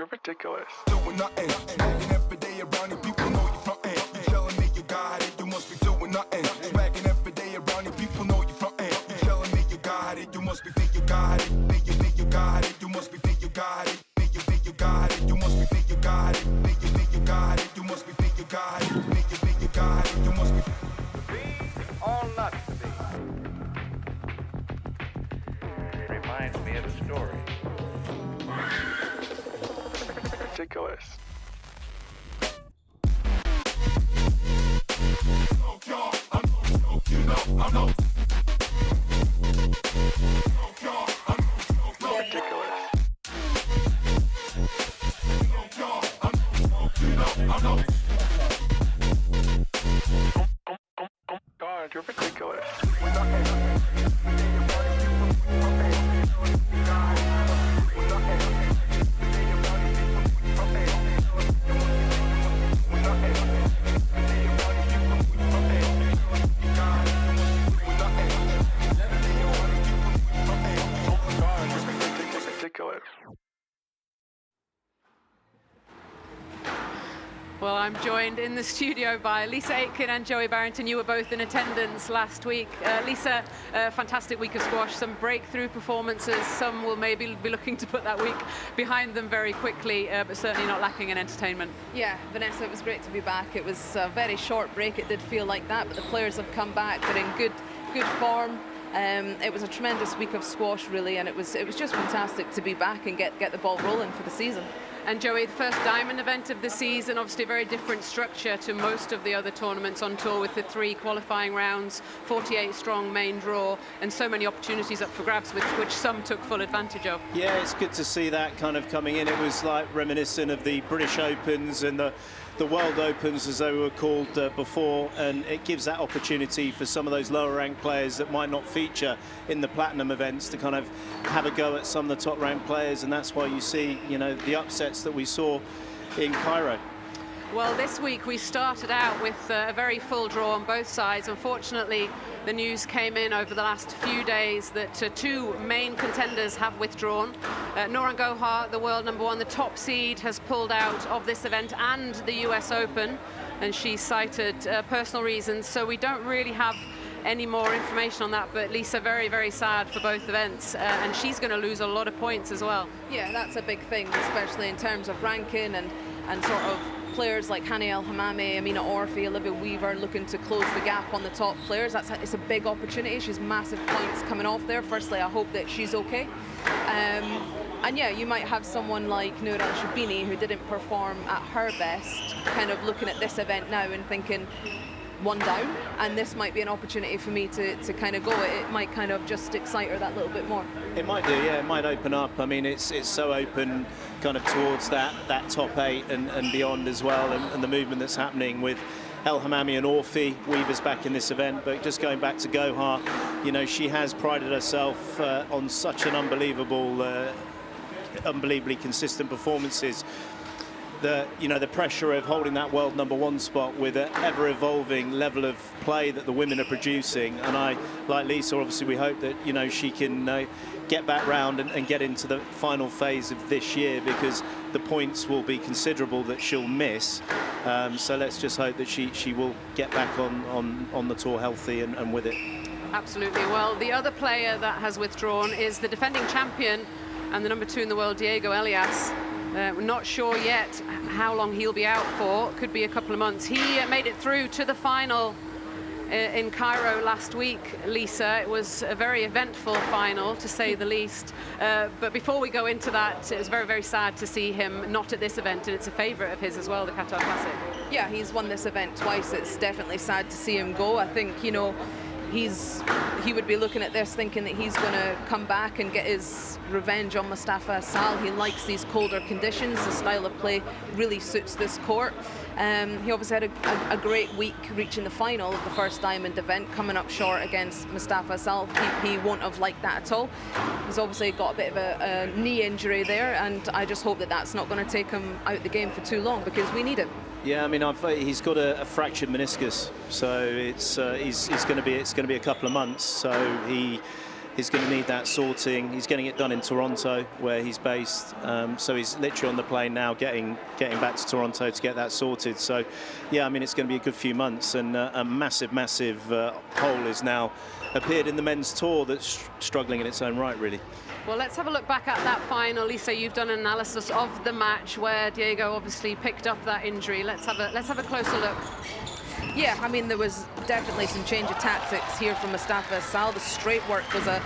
you're ridiculous. Doing nothing, swagging every day around you, people know you frontin'. You telling me you got it, you must be doing nothing. Swagging every day around you, people know you frontin'. You telling me you got it, you must be think you got it. Think you got it, you must be think you got it. Think you got it, you must be think you got it. Think you got it, you must be think you got it. Think you got it, you must be. Be all not to be. It reminds me of a story. Ridiculous. God, you're ridiculous. Well, I'm joined in the studio by Lisa Aitken and Joey Barrington. You were both in attendance last week. Lisa, a fantastic week of squash, some breakthrough performances. Some will maybe be looking to put that week behind them very quickly, but certainly not lacking in entertainment. Yeah, Vanessa, it was great to be back. It was a very short break. It did feel like that, but the players have come back. They're in good form. It was a tremendous week of squash, really, and it was just fantastic to be back and get the ball rolling for the season. And Joey, the first diamond event of the season, obviously a very different structure to most of the other tournaments on tour, with the 3 qualifying rounds, 48 strong main draw, and so many opportunities up for grabs, which some took full advantage of. Yeah, it's good to see that kind of coming in. It was like reminiscent of the British Opens and the World Opens, as they were called before, and it gives that opportunity for some of those lower ranked players that might not feature in the platinum events to kind of have a go at some of the top ranked players, and that's why you see, you know, the upsets that we saw in Cairo. Well, this week we started out with a very full draw on both sides. Unfortunately, the news came in over the last few days that 2 main contenders have withdrawn. Nour El Sherbini, the world #1, the top seed, has pulled out of this event and the US Open, and she cited personal reasons. So we don't really have any more information on that, but Lisa, very, very sad for both events, and she's going to lose a lot of points as well. Yeah, that's a big thing, especially in terms of ranking and sort of players like Hani El Hammami, Amina Orfi, Olivia Weaver looking to close the gap on the top players. It's a big opportunity. She's massive points coming off there. Firstly, I hope that she's okay. And yeah, you might have someone like Nour El Sherbini, who didn't perform at her best, kind of looking at this event now and thinking, one down, and this might be an opportunity for me to kind of go. It might kind of just excite her that little bit more. It might do, yeah. It might open up. I mean, it's so open kind of towards that top 8 and beyond as well, and the movement that's happening with El Hammami and Orfi. Weaver's back in this event, but just going back to Doha, you know, she has prided herself on such an unbelievably consistent performances. The pressure of holding that world #1 spot with an ever-evolving level of play that the women are producing, and I, like Lisa, obviously we hope that, you know, she can get back round and get into the final phase of this year, because the points will be considerable that she'll miss. So let's just hope that she will get back on the tour healthy and with it. Absolutely. Well, the other player that has withdrawn is the defending champion and the #2 in the world, Diego Elias. We're not sure yet how long he'll be out for. Could be a couple of months. He made it through to the final in Cairo last week, Lisa. It was a very eventful final, to say the least. But before we go into that, it was very, very sad to see him not at this event, and it's a favourite of his as well, the Qatar Classic. Yeah, he's won this event twice. It's definitely sad to see him go. I think, you know, he would be looking at this thinking that he's going to come back and get his revenge on Mustafa Sal. He likes these colder conditions. The style of play really suits this court. He obviously had a great week, reaching the final of the first diamond event, coming up short against Mustafa Sal. He won't have liked that at all. He's obviously got a bit of a knee injury there, and I just hope that that's not going to take him out the game for too long, because we need him. Yeah, I mean, he's got a fractured meniscus, so it's going to be a couple of months. So he is going to need that sorting. He's getting it done in Toronto, where he's based. So he's literally on the plane now, getting back to Toronto to get that sorted. So, yeah, I mean, it's going to be a good few months, and a massive hole is now appeared in the men's tour that's struggling in its own right, really. Well, let's have a look back at that final. Lisa, you've done an analysis of the match where Diego obviously picked up that injury. Let's have a closer look. Yeah, I mean, there was definitely some change of tactics here from Mustafa Asal. The straight work was a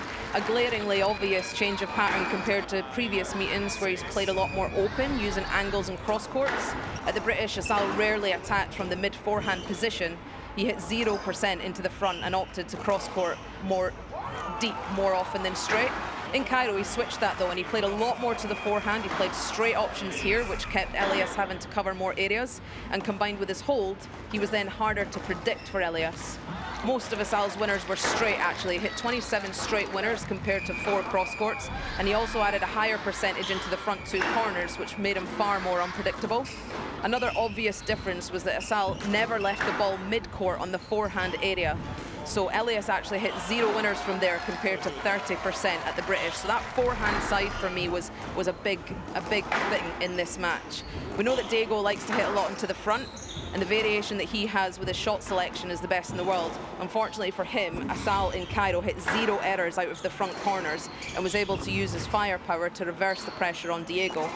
glaringly obvious change of pattern compared to previous meetings where he's played a lot more open, using angles and cross courts. At the British, Asal rarely attacked from the mid-forehand position. He hit 0% into the front and opted to cross court more deep more often than straight. In Cairo, he switched that though, and he played a lot more to the forehand. He played straight options here, which kept Elias having to cover more areas. And combined with his hold, he was then harder to predict for Elias. Most of Asal's winners were straight, actually. He hit 27 straight winners compared to 4 cross courts. And he also added a higher percentage into the front 2 corners, which made him far more unpredictable. Another obvious difference was that Asal never left the ball mid-court on the forehand area. So Elias actually hit 0 winners from there compared to 30% at the British. So that forehand side for me was a big thing in this match. We know that Diego likes to hit a lot into the front, and the variation that he has with his shot selection is the best in the world. Unfortunately for him, Asal in Cairo hit 0 errors out of the front corners and was able to use his firepower to reverse the pressure on Diego.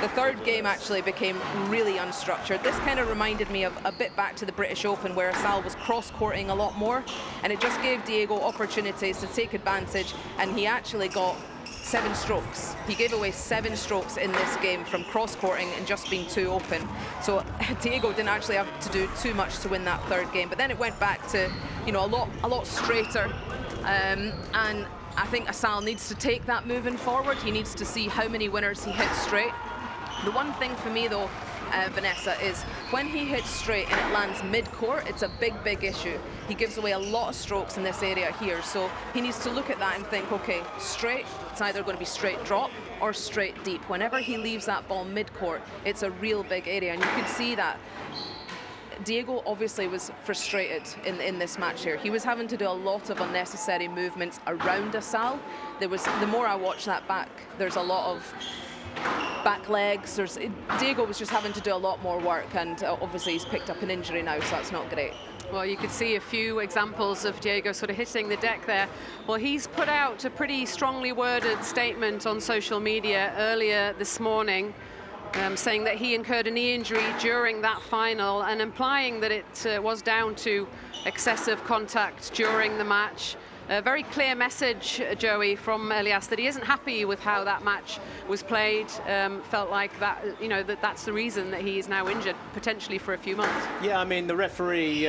The third game actually became really unstructured. This kind of reminded me of a bit back to the British Open, where Asal was cross-courting a lot more, and it just gave Diego opportunities to take advantage, and he actually got 7 strokes. He gave away 7 strokes in this game from cross-courting and just being too open. So Diego didn't actually have to do too much to win that third game. But then it went back to, you know, a lot straighter. And I think Asal needs to take that moving forward. He needs to see how many winners he hits straight. The one thing for me, though, Vanessa, is when he hits straight and it lands mid-court, it's a big issue. He gives away a lot of strokes in this area here, so he needs to look at that and think, okay, straight, it's either going to be straight drop or straight deep. Whenever he leaves that ball mid-court, it's a real big area, and you could see that. Diego obviously was frustrated in this match here. He was having to do a lot of unnecessary movements around Asal. The more I watch that back, there's a lot of back legs. Diego was just having to do a lot more work, and obviously he's picked up an injury now, so that's not great. Well, you could see a few examples of Diego sort of hitting the deck there. Well, he's put out a pretty strongly worded statement on social media earlier this morning, saying that he incurred a knee injury during that final and implying that it was down to excessive contact during the match. A very clear message, Joey, from Elias, that he isn't happy with how that match was played. Felt like that, you know, that's the reason that he is now injured, potentially for a few months. Yeah, I mean, the referee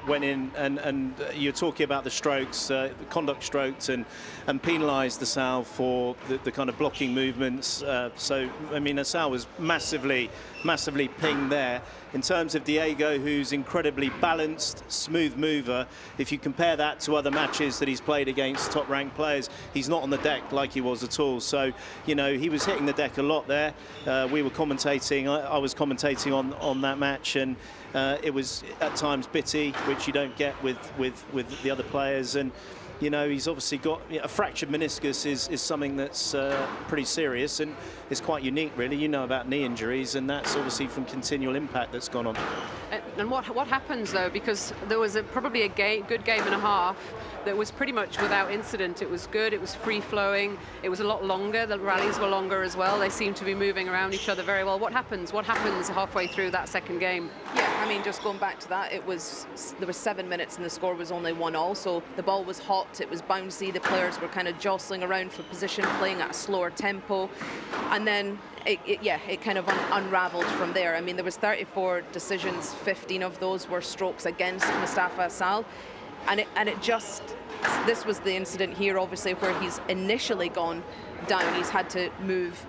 went in and you're talking about the strokes, the conduct strokes, and penalised Asal for the kind of blocking movements. So, I mean, Asal was massively pinged there. In terms of Diego, who's incredibly balanced, smooth mover, if you compare that to other matches that he's played against top-ranked players, he's not on the deck like he was at all. So, you know, he was hitting the deck a lot there. We were commentating, I was commentating on that match, and it was at times bitty, which you don't get with the other players. And you know, he's obviously got a fractured meniscus is something that's pretty serious and is quite unique, really. You know about knee injuries, and that's obviously from continual impact that's gone on. And what happens, though, because there was probably a good game and a half that was pretty much without incident. It was good, it was free-flowing, it was a lot longer, the rallies were longer as well, they seemed to be moving around each other very well. What happens halfway through that second game? Yeah, I mean, just going back to that, there was 7 minutes and the score was only 1-1, so the ball was hot, it was bouncy, the players were kind of jostling around for position, playing at a slower tempo, and then it kind of unraveled from there. I mean, there was 34 decisions, 15 of those were strokes against Mustafa Asal, and this was the incident here, obviously, where he's initially gone down. He's had to move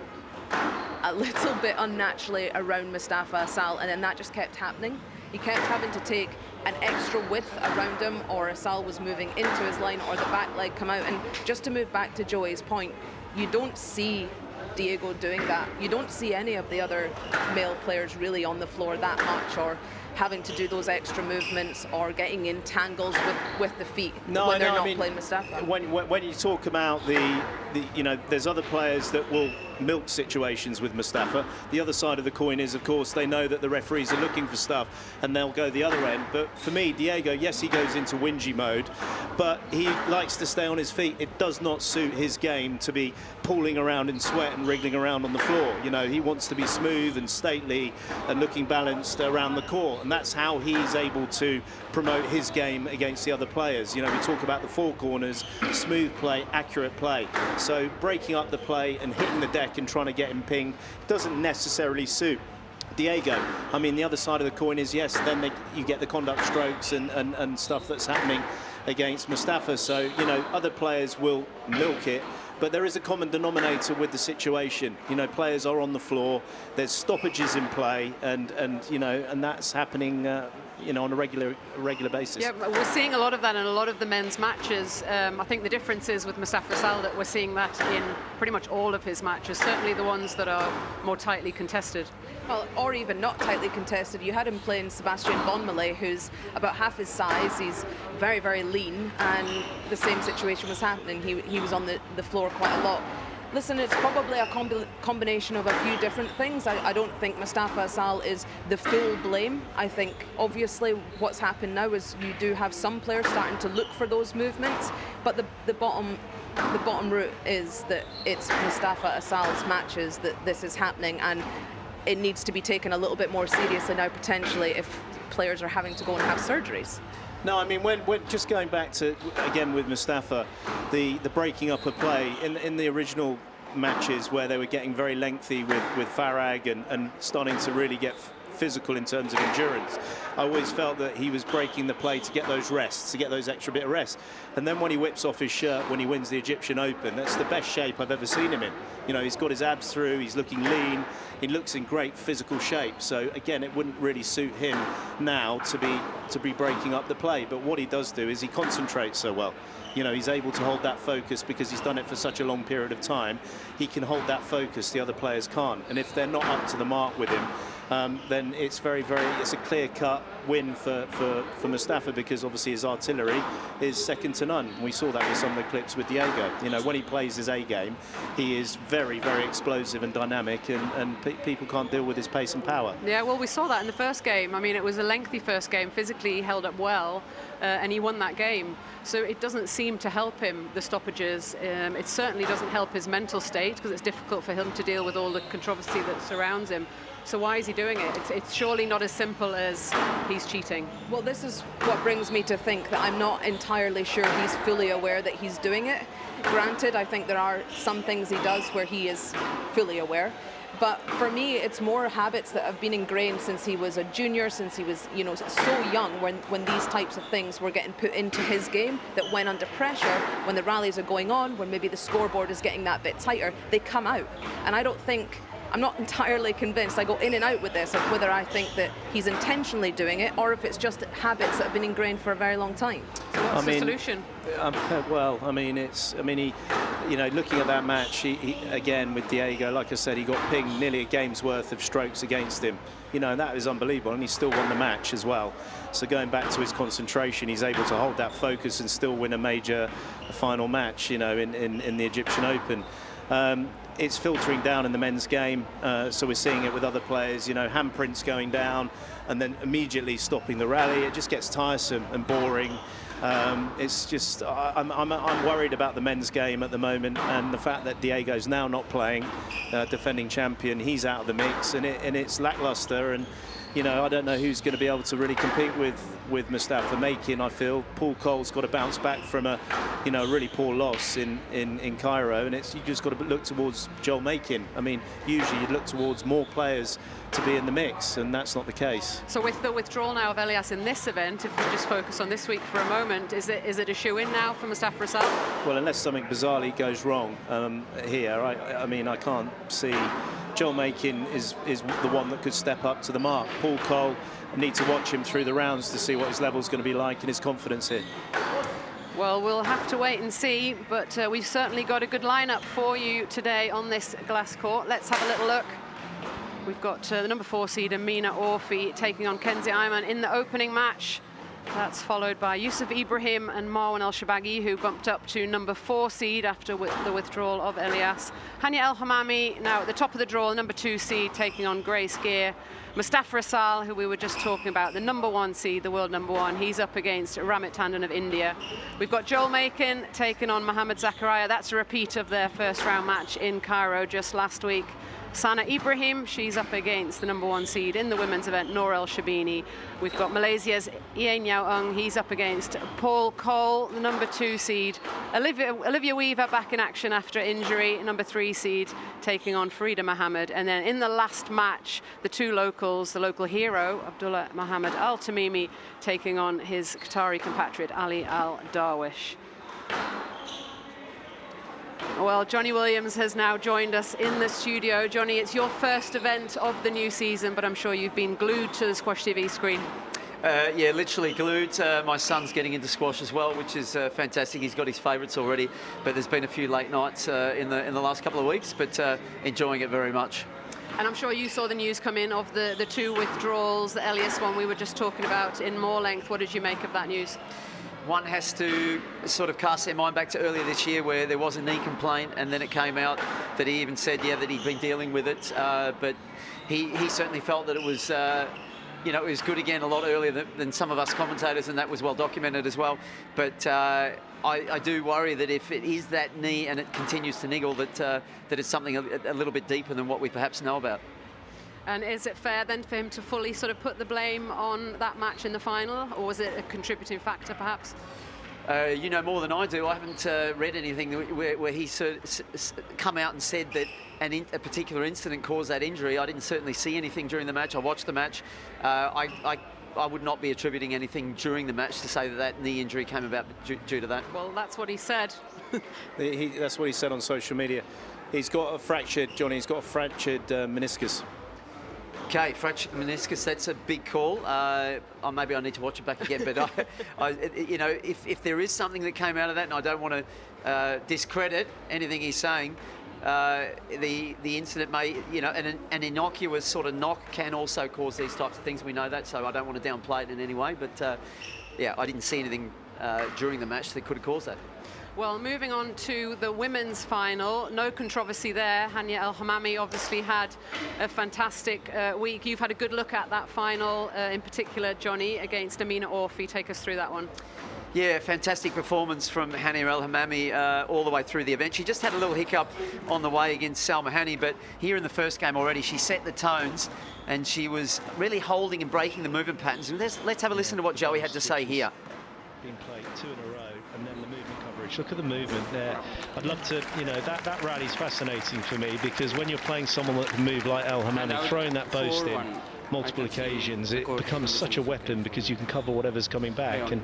a little bit unnaturally around Mustafa Asal, and then that just kept happening. He kept having to take an extra width around him, or Asal was moving into his line, or the back leg come out. And just to move back to Joey's point, you don't see Diego doing that. You don't see any of the other male players really on the floor that much, or having to do those extra movements or getting in tangles with the feet No, when they're no, not I mean, playing Mustafa. when you talk about the you know, there's other players that will milk situations with Mustafa. The other side of the coin is, of course, they know that the referees are looking for stuff and they'll go the other end. But for me, Diego, yes, he goes into whingy mode, but he likes to stay on his feet. It does not suit his game to be pooling around in sweat and wriggling around on the floor. You know, he wants to be smooth and stately and looking balanced around the court, and that's how he's able to promote his game against the other players. You know, we talk about the four corners, smooth play, accurate play. So breaking up the play and hitting the deck and trying to get him pinged doesn't necessarily suit Diego. I mean, the other side of the coin is, yes, then you get the conduct strokes and stuff that's happening against Mustafa. So, you know, other players will milk it, but there is a common denominator with the situation. You know, players are on the floor, there's stoppages in play, and you know, and that's happening you know, on a regular basis. Yeah, we're seeing a lot of that in a lot of the men's matches. I think the difference is with Mustafa Sal that we're seeing that in pretty much all of his matches, certainly the ones that are more tightly contested. Well, or even not tightly contested. You had him playing Sebastian Bonmele, who's about half his size. He's very, very lean, and the same situation was happening. He was on the floor quite a lot. Listen, it's probably a combination of a few different things. I don't think Mustafa Sal is the full blame. I think, obviously, what's happened now is you do have some players starting to look for those movements, but the bottom route is that it's Mustafa Sal's matches that this is happening, and it needs to be taken a little bit more seriously now, potentially, if players are having to go and have surgeries. No, I mean, when just going back to, again, with Mustafa, the breaking up of play in the original matches where they were getting very lengthy with Farag and starting to really get physical in terms of endurance, I always felt that he was breaking the play to get those rests, to get those extra bit of rest. And then when he whips off his shirt when he wins the Egyptian Open, that's the best shape I've ever seen him in. You know, he's got his abs through, he's looking lean, he looks in great physical shape. So again, it wouldn't really suit him now to be breaking up the play. But what he does do is he concentrates so well. You know, he's able to hold that focus because he's done it for such a long period of time. He can hold that focus, the other players can't. And if they're not up to the mark with him, then it's it's a clear-cut win for Mustafa, because obviously his artillery is second to none. We saw that with some of the clips with Diego. You know, when he plays his A game, he is very, very explosive and dynamic, and people can't deal with his pace and power. Yeah, well, we saw that in the first game. I mean, it was a lengthy first game. Physically, he held up well, and he won that game. So it doesn't seem to help him, the stoppages. It certainly doesn't help his mental state, because it's difficult for him to deal with all the controversy that surrounds him. So why is he doing it? It's surely not as simple as he's cheating. Well, this is what brings me to think that I'm not entirely sure he's fully aware that he's doing it. Granted, I think there are some things he does where he is fully aware. But for me, it's more habits that have been ingrained since he was a junior, since he was, you know, so young, when these types of things were getting put into his game, that when under pressure, when the rallies are going on, when maybe the scoreboard is getting that bit tighter, they come out. And I'm not entirely convinced. I go in and out with this, of whether I think that he's intentionally doing it or if it's just habits that have been ingrained for a very long time. So what's the solution? Well, I mean, he, you know, looking at that match, he again with Diego, like I said, he got pinged nearly a game's worth of strokes against him. You know, and that is unbelievable, and he still won the match as well. So going back to his concentration, he's able to hold that focus and still win a major final match, you know, in the Egyptian Open. It's filtering down in the men's game, so we're seeing it with other players, you know, handprints going down and then immediately stopping the rally. It just gets tiresome and boring. It's just, I'm worried about the men's game at the moment, and the fact that Diego's now not playing, defending champion, he's out of the mix, and it's lackluster. And you know, I don't know who's going to be able to really compete with Mustafa. Aitken, I feel. Paul Cole's got to bounce back from a really poor loss in Cairo, and you just got to look towards Joel Aitken. I mean, usually you'd look towards more players to be in the mix, and that's not the case. So with the withdrawal now of Elias in this event, if we just focus on this week for a moment, is it a shoe-in now for Mustafa Sal? Well, unless something bizarrely goes wrong here, I mean, I can't see. Joel Aitken is the one that could step up to the mark. Paul Cole, I need to watch him through the rounds to see what his level's going to be like and his confidence here. Well, we'll have to wait and see, but we've certainly got a good lineup for you today on this glass court. Let's have a little look. We've got the number 4 seed Amina Orfi taking on Kenzie Ayman in the opening match. That's followed by Yusuf Ibrahim and Nour El Sherbini, who bumped up to number 4 seed after the withdrawal of Elias. Hania El Hamami now at the top of the draw, number 2 seed, taking on Grace Gear. Mustafa Rasal, who we were just talking about, the number 1 seed, the world number 1, he's up against Ramit Tandon of India. We've got Joel Makin taking on Mohammad Zakaria. That's a repeat of their first round match in Cairo just last week. Sana Ibrahim, she's up against the number 1 seed in the women's event, Nour El Sherbini. We've got Malaysia's Ian Yao Ung, he's up against Paul Cole, the number 2 seed. Olivia Weaver back in action after injury, number 3 seed, taking on Farida Mohammed. And then in the last match, the 2 locals, the local hero, Abdullah Mohammed Al Tamimi, taking on his Qatari compatriot, Ali Al Darwish. Well, Johnny Williams has now joined us in the studio. Johnny, it's your first event of the new season, but I'm sure you've been glued to the Squash TV screen. Yeah, literally glued. My son's getting into squash as well, which is fantastic. He's got his favourites already, but there's been a few late nights in the last couple of weeks, but enjoying it very much. And I'm sure you saw the news come in of the 2 withdrawals, the Elias one we were just talking about in more length. What did you make of that news? One has to sort of cast their mind back to earlier this year where there was a knee complaint, and then it came out that he even said, yeah, that he'd been dealing with it. But he certainly felt that it was, you know, it was good again a lot earlier than some of us commentators, and that was well documented as well. But I do worry that if it is that knee and it continues to niggle, that it's something a little bit deeper than what we perhaps know about. And is it fair then for him to fully sort of put the blame on that match in the final, or was it a contributing factor perhaps? You know more than I do. I haven't read anything where he's come out and said that a particular incident caused that injury. I didn't certainly see anything during the match. I watched the match. I would not be attributing anything during the match to say that knee injury came about due to that. Well, that's what he said. That's what he said on social media. He's got a fractured, Johnny, he's got a fractured meniscus. Okay, fractured meniscus, that's a big call. Maybe I need to watch it back again, but you know, if there is something that came out of that, and I don't want to discredit anything he's saying, the incident may, you know, an innocuous sort of knock can also cause these types of things. We know that, so I don't want to downplay it in any way, but yeah, I didn't see anything during the match that could have caused that. Well, moving on to the women's final, no controversy there. Hania El Hamami obviously had a fantastic week. You've had a good look at that final, in particular, Johnny, against Amina Orfi. Take us through that one. Yeah, fantastic performance from Hania El Hamami all the way through the event. She just had a little hiccup on the way against Salma Hani, but here in the first game already, she set the tones and she was really holding and breaking the movement patterns. And let's have a listen to what Joey had to say here. Been played 2 in a row, and then the movement coverage. Look at the movement there. I'd love to, you know, that rally's fascinating for me, because when you're playing someone that can move like El Hamami, throwing that boast in multiple occasions, it becomes such a weapon because you can cover whatever's coming back. And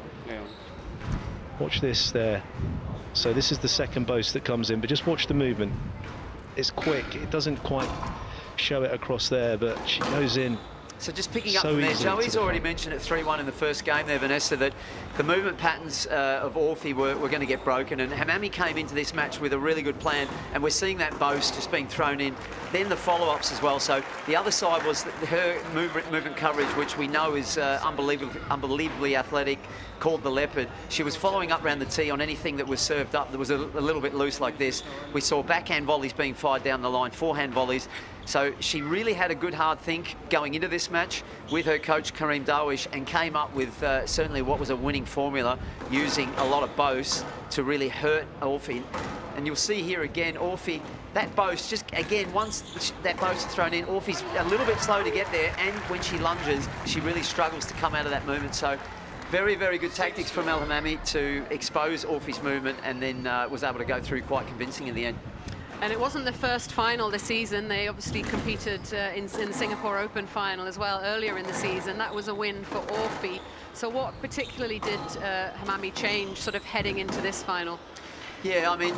watch this there. So this is the second boast that comes in, but just watch the movement. It's quick. It doesn't quite show it across there, but she goes in. So just picking up from there, Joey's already mentioned at 3-1 in the first game there, Vanessa, that the movement patterns of Orfi were going to get broken, and Hamami came into this match with a really good plan, and we're seeing that boast just being thrown in. Then the follow-ups as well. So the other side was her movement coverage, which we know is unbelievably athletic, called the Leopard. She was following up around the tee on anything that was served up that was a little bit loose like this. We saw backhand volleys being fired down the line, forehand volleys. So she really had a good hard think going into this match with her coach Kareem Darwish, and came up with certainly what was a winning formula, using a lot of boasts to really hurt Orfi. And you'll see here again, Orfi, that boast, just again, once that boast is thrown in, Orfi's a little bit slow to get there, and when she lunges, she really struggles to come out of that movement. So very, very good tactics from El Hamami to expose Orfi's movement, and then was able to go through quite convincing in the end. And it wasn't the first final this season. They obviously competed in the Singapore Open final as well earlier in the season. That was a win for Orfi. So what particularly did Hamami change sort of heading into this final? Yeah, I mean,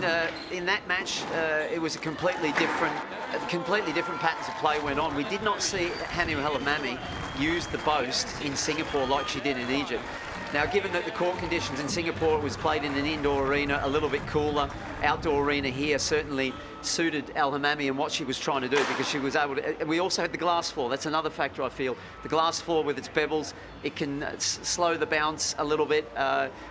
in that match, it was a completely different patterns of play went on. We did not see Hania El Hamami use the boast in Singapore like she did in Egypt. Now, given that the court conditions in Singapore, it was played in an indoor arena, a little bit cooler, outdoor arena here certainly suited El Hamami and what she was trying to do, because she was able to. We also had the glass floor. That's another factor, I feel. The glass floor with its bevels, it can slow the bounce a little bit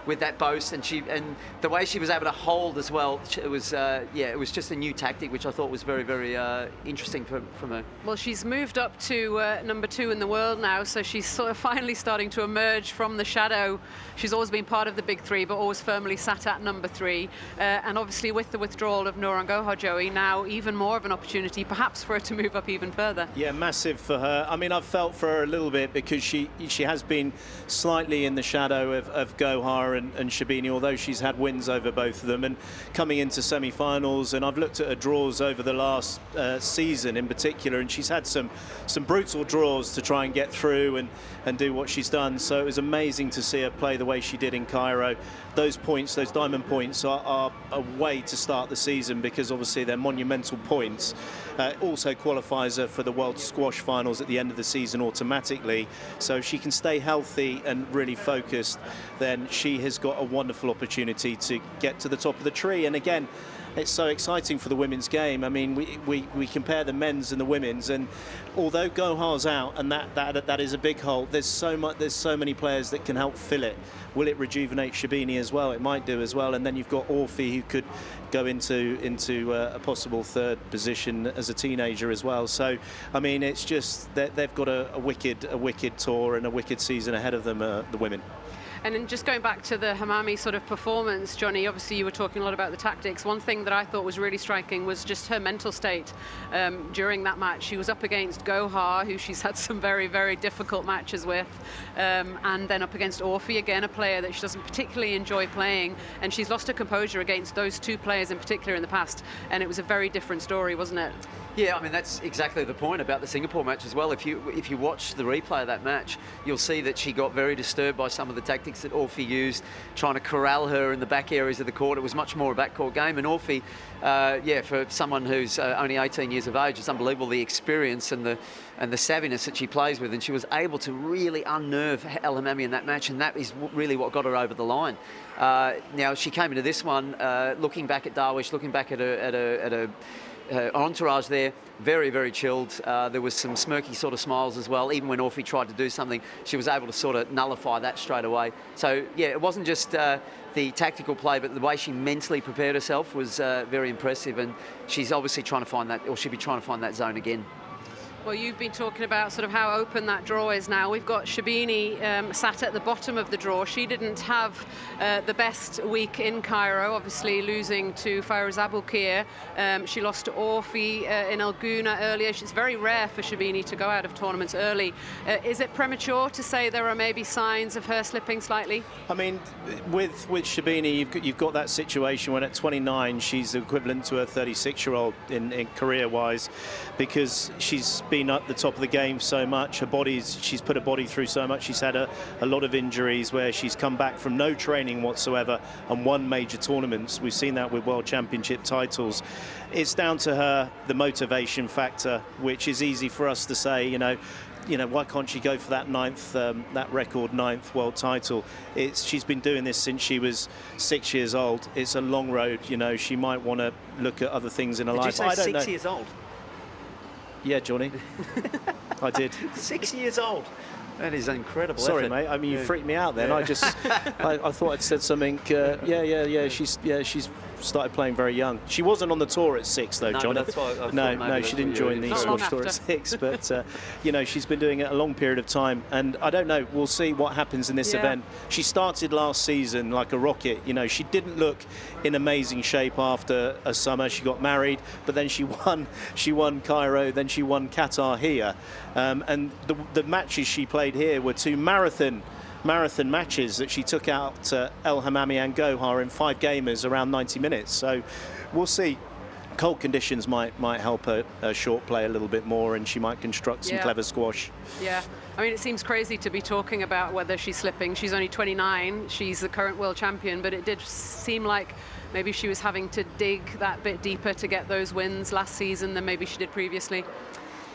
with that boast, and the way she was able to hold as well. It was it was just a new tactic, which I thought was very, very interesting from her. Well, she's moved up to number 2 in the world now, so she's sort of finally starting to emerge from the shadow. She's always been part of the big three, but always firmly sat at number 3. And obviously with the withdrawal of Nour El Sherbini, Joey, now even more of an opportunity perhaps for her to move up even further. Yeah, massive for her. I mean, I've felt for her a little bit because she has been slightly in the shadow of Gohar and Sherbini, although she's had wins over both of them, and coming into semi-finals. And I've looked at her draws over the last season in particular, and she's had some brutal draws to try and get through and do what she's done. So it was amazing to see her play the way she did in Cairo. Those points, those diamond points, are a way to start the season, because obviously they're monumental points. Also qualifies her for the World Squash Finals at the end of the season automatically. So if she can stay healthy and really focused, then she has got a wonderful opportunity to get to the top of the tree. And again, it's so exciting for the women's game. I mean, we compare the men's and the women's, and although Gohar's out and that is a big hole, there's so many players that can help fill it. Will it rejuvenate Sherbini as well? It might do as well. And then you've got Orfi, who could go into a possible 3rd position as a teenager as well. So I mean, it's just that they've got a wicked tour and a wicked season ahead of them, the women. And then just going back to the Hamami sort of performance, Johnny, obviously you were talking a lot about the tactics. One thing that I thought was really striking was just her mental state during that match. She was up against Gohar, who she's had some very, very difficult matches with, and then up against Orfi, again, a player that she doesn't particularly enjoy playing, and she's lost her composure against those 2 players in particular in the past, and it was a very different story, wasn't it? Yeah, I mean, that's exactly the point about the Singapore match as well. If you watch the replay of that match, you'll see that she got very disturbed by some of the tactics that Orfi used, trying to corral her in the back areas of the court. It was much more a backcourt game, and Orfi, for someone who's only 18 years of age, it's unbelievable the experience and the savviness that she plays with, and she was able to really unnerve El Hamami in that match, and that is really what got her over the line. Now, she came into this one looking back at Darwish, looking back at her entourage there, very, very chilled. There was some smirky sort of smiles as well. Even when Orfi tried to do something, she was able to sort of nullify that straight away. So, yeah, it wasn't just the tactical play, but the way she mentally prepared herself was very impressive, and she's obviously trying to find that, or she'll be trying to find that zone again. Well, you've been talking about sort of how open that draw is now. We've got Sherbini sat at the bottom of the draw. She didn't have the best week in Cairo, obviously losing to Fairouz Aboukir. She lost to Orfi in El Gouna earlier. It's very rare for Sherbini to go out of tournaments early. Is it premature to say there are maybe signs of her slipping slightly? I mean, with Sherbini, you've got that situation when at 29 she's equivalent to a 36-year-old in career-wise, because she's been at the top of the game so much. She's put her body through so much. She's had a lot of injuries where she's come back from no training whatsoever and won major tournaments. We've seen that with World Championship titles. It's down to her, the motivation factor, which is easy for us to say, you know, why can't she go for that that record 9th world title? She's been doing this since she was 6 years old. It's a long road, you know. She might want to look at other things in her life. Did you say 6 years old? Yeah, Johnny. I did. 6 years old. That is incredible. Sorry, effort. mate. I mean, you freaked me out then. I just, I thought I'd said something. She's started playing very young. She wasn't on the tour at 6, though, no, John. That's why I no, she didn't join the Squash Tour at 6. But you know, she's been doing it a long period of time, and I don't know. We'll see what happens in this event. She started last season like a rocket. You know, she didn't look in amazing shape after a summer. She got married, but then she won Cairo, then she won Qatar here, and the matches she played here were 2 marathon matches that she took out El Hamami and Gohar in 5 gamers around 90 minutes. So we'll see. Cold conditions might help her short play a little bit more, and she might construct some clever squash. Yeah, I mean, it seems crazy to be talking about whether she's slipping. She's only 29. She's the current world champion, but it did seem like maybe she was having to dig that bit deeper to get those wins last season than maybe she did previously.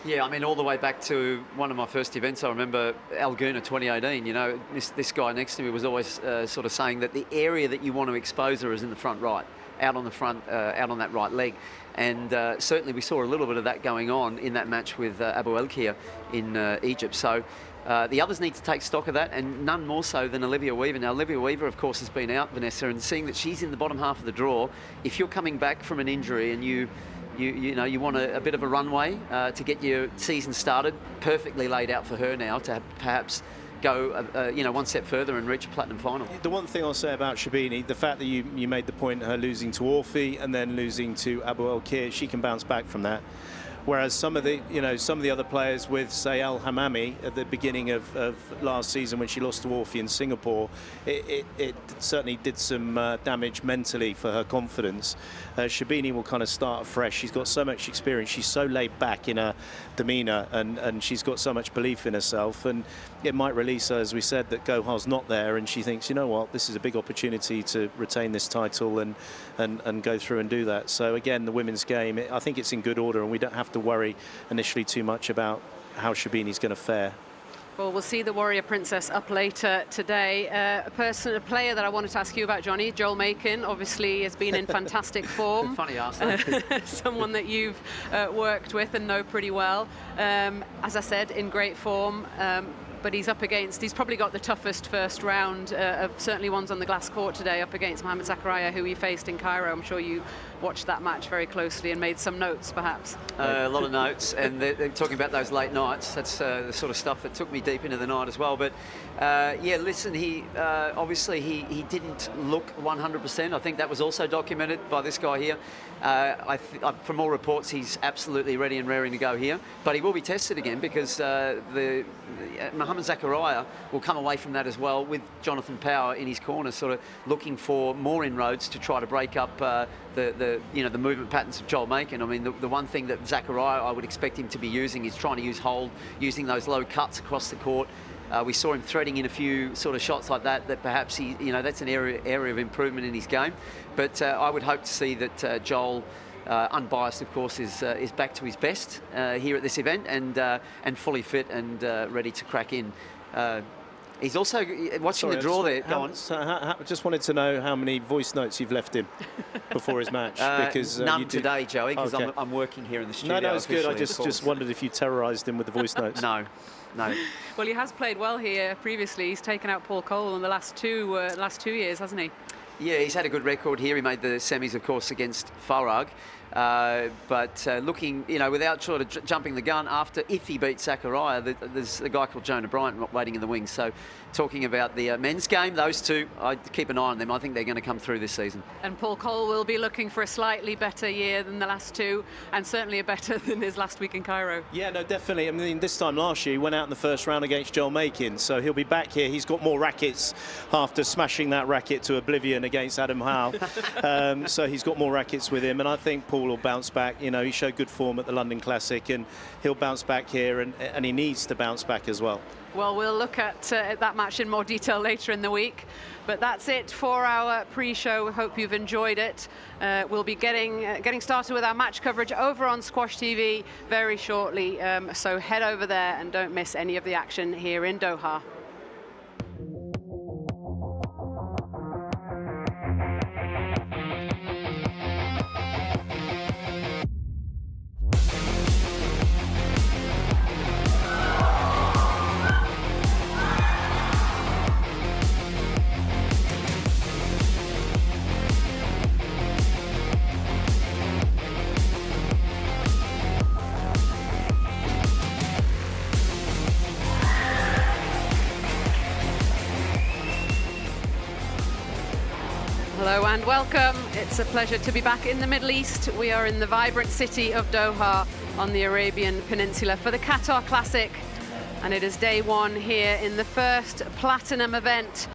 Yeah, I mean, all the way back to one of my first events, I remember El Gouna 2018, you know, this guy next to me was always sort of saying that the area that you want to expose her is in the front right. out on the front, out on that right leg. And certainly we saw a little bit of that going on in that match with Abu Elkia in Egypt. So the others need to take stock of that, and none more so than Olivia Weaver. Now, Olivia Weaver, of course, has been out, Vanessa, and seeing that she's in the bottom half of the draw, if you're coming back from an injury and you want a bit of a runway to get your season started, perfectly laid out for her now to perhaps go one step further and reach a platinum final. The one thing I'll say about Sherbini, the fact that you made the point her losing to Orfi and then losing to Abu Elkia, she can bounce back from that. Whereas some of the other players with, say, El Hamami at the beginning of last season when she lost to Orfi in Singapore, it certainly did some damage mentally for her confidence. Sherbini will kind of start afresh. She's got so much experience. She's so laid back in her demeanour, and she's got so much belief in herself. And it might release her, as we said, that Gohar's not there, and she thinks, you know what, this is a big opportunity to retain this title and go through and do that. So again, the women's game, I think it's in good order, and we don't have to worry initially too much about how Sherbini's going to fare. Well, we'll see the Warrior Princess up later today. A player that I wanted to ask you about, Johnny, Joel Makin, obviously has been in fantastic form. Funny answer. Someone that you've worked with and know pretty well. As I said, in great form. But he's probably got the toughest first round of certainly ones on the glass court today, up against Mohamed Zakaria, who he faced in Cairo. I'm sure you watched that match very closely and made some notes, perhaps. A lot of notes, and they're talking about those late nights. That's the sort of stuff that took me deep into the night as well. But yeah, listen, he obviously he didn't look 100%. I think that was also documented by this guy here. From all reports, he's absolutely ready and raring to go here. But he will be tested again because Mohamed Zakaria will come away from that as well with Jonathan Power in his corner, sort of looking for more inroads to try to break up the movement patterns of Joel Makin. I mean, the one thing that Zakaria I would expect him to be using is trying to use hold, using those low cuts across the court. We saw him threading in a few sort of shots like that perhaps that's an area of improvement in his game. But I would hope to see that Joel, unbiased of course, is back to his best here at this event and fully fit and ready to crack in. He's also watching the draw there. Go on. I just wanted to know how many voice notes you've left him before his match. Because none today, Joey, because okay. I'm working here in the studio. No, it's good. I just wondered if you terrorised him with the voice notes. No. Well, he has played well here previously. He's taken out Paul Cole in the last two years, hasn't he? Yeah, he's had a good record here. He made the semis, of course, against Farag. But looking, without sort of jumping the gun, if he beats Zakaria, there's a guy called Jonah Bryant waiting in the wings. So talking about the men's game, those two, I'd keep an eye on them. I think they're going to come through this season. And Paul Cole will be looking for a slightly better year than the last two, and certainly a better than his last week in Cairo. Yeah, no, definitely. I mean, this time last year, he went out in the first round against Joel Makin, so he'll be back here. He's got more rackets after smashing that racket to oblivion against Adam Howe. So he's got more rackets with him, and I think Paul will bounce back. He showed good form at the London Classic, and he'll bounce back here, and he needs to bounce back as well. Well, we'll look at that match in more detail later in the week. But that's it for our pre-show. We hope you've enjoyed it. We'll be getting started with our match coverage over on Squash TV very shortly. So head over there and don't miss any of the action here in Doha. Hello and welcome. It's a pleasure to be back in the Middle East. We are in the vibrant city of Doha on the Arabian Peninsula for the Qatar Classic. And it is day one here in the first platinum event